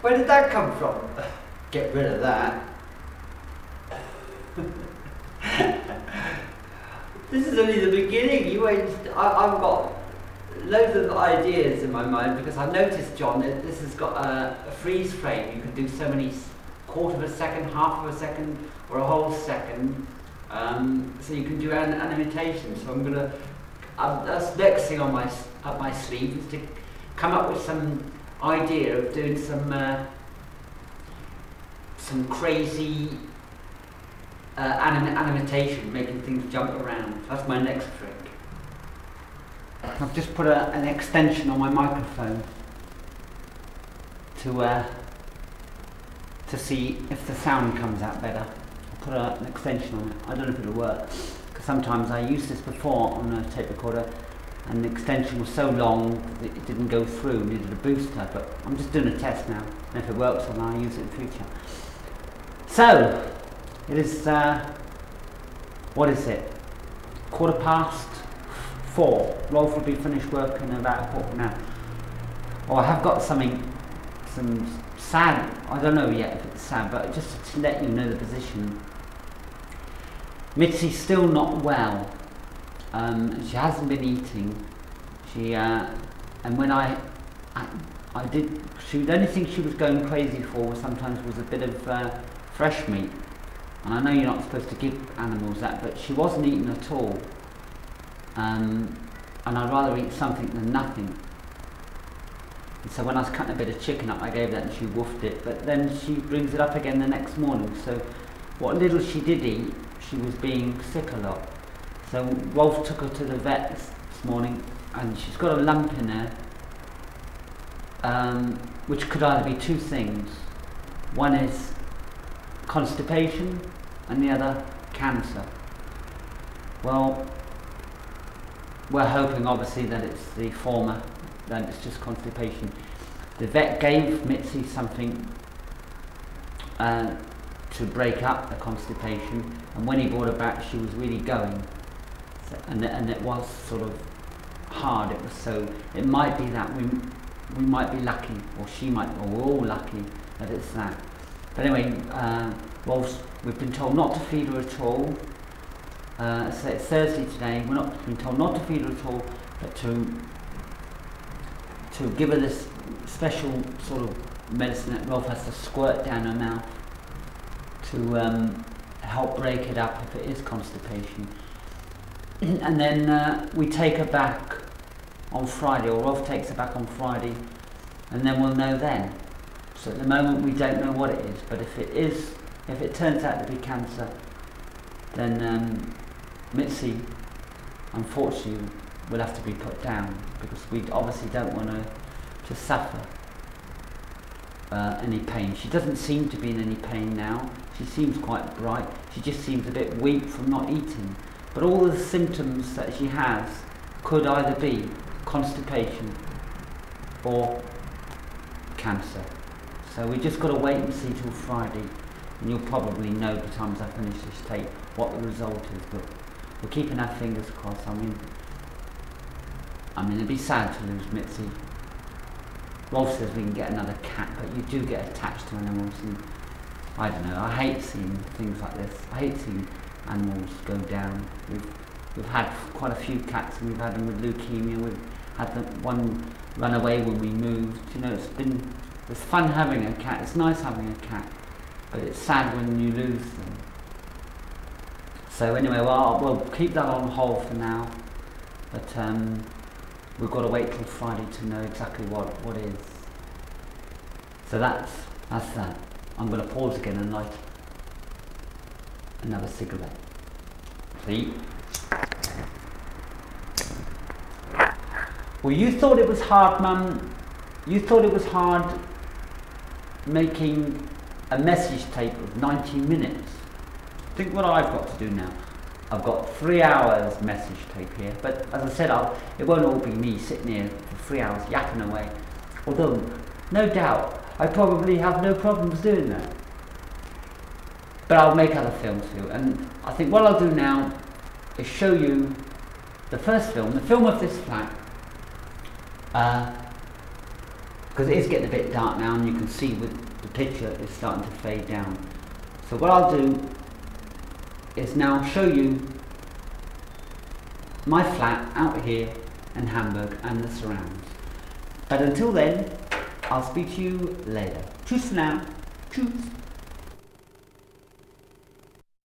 Where did that come from? Get rid of that. This is only the beginning. I've got loads of ideas in my mind because I've noticed, John, that this has got a freeze frame. You can do so many quarter of a second, half of a second, or a whole second. So you can do animation. So I'm gonna. That's next thing on up my sleeve is to come up with some idea of doing some crazy animation, making things jump around. That's my next trick. I've just put an extension on my microphone to see if the sound comes out better. I'll put an extension on it. I don't know if it'll work, because sometimes I used this before on a tape recorder and the extension was so long that it didn't go through, needed a booster, but I'm just doing a test now, and if it works then I'll use it in future. So, it is, what is it? 4:15. Rolf will be finished work in about a quarter now. Oh, I have got some sad, I don't know yet if it's sad, but just to let you know the position. Mitzi's still not well. She hasn't been eating. And when I did, the only thing she was going crazy for sometimes was a bit of fresh meat. And I know you're not supposed to give animals that, but she wasn't eating at all. And I'd rather eat something than nothing. And so when I was cutting a bit of chicken up, I gave that and she woofed it. But then she brings it up again the next morning. So what little she did eat, she was being sick a lot. So Rolf took her to the vet this morning, and she's got a lump in her, which could either be two things. One is constipation, and the other cancer. Well, we're hoping obviously that it's the former, that it's just constipation. The vet gave Mitzi something to break up the constipation, and when he brought her back she was really going. So, and it was sort of hard. It might be that we might be lucky, or we're all lucky that it's that. But anyway, we've been told not to feed her at all. So it's Thursday today. We're not been told not to feed her at all, but to give her this special sort of medicine that Rolf has to squirt down her mouth to help break it up if it is constipation. And then we take her back on Friday, or Rolf takes her back on Friday, and then we'll know then. So at the moment we don't know what it is, but if it turns out to be cancer, then Mitzi, unfortunately, will have to be put down, because we obviously don't want her to suffer any pain. She doesn't seem to be in any pain now. She seems quite bright. She just seems a bit weak from not eating. But all the symptoms that she has could either be constipation or cancer. So we just got to wait and see till Friday, and you'll probably know by the time I finish this tape what the result is. But we're keeping our fingers crossed. I mean, it'd be sad to lose Mitzi. Rolf says we can get another cat, but you do get attached to animals, and I don't know. I hate seeing things like this. I hate seeing animals go down. We've had quite a few cats, and we've had them with leukemia. We've had the one run away when we moved. You know, it's fun having a cat. It's nice having a cat, but it's sad when you lose them. So anyway, we'll keep that on hold for now, but we've got to wait till Friday to know exactly what is. So that's that. I'm going to pause again and light another cigarette. See? Well, you thought it was hard, Mum. You thought it was hard making a message tape of 90 minutes. Think what I've got to do now. I've got 3 hours message tape here, but as I said, it won't all be me sitting here for 3 hours yapping away. Although, no doubt, I probably have no problems doing that. But I'll make other films for you, and I think what I'll do now is show you the first film, the film of this flat, because it is getting a bit dark now, and you can see with the picture it's starting to fade down. So what I'll do is now show you my flat out here in Hamburg and the surrounds. But until then, I'll speak to you later. Tschüss for now. Tschüss.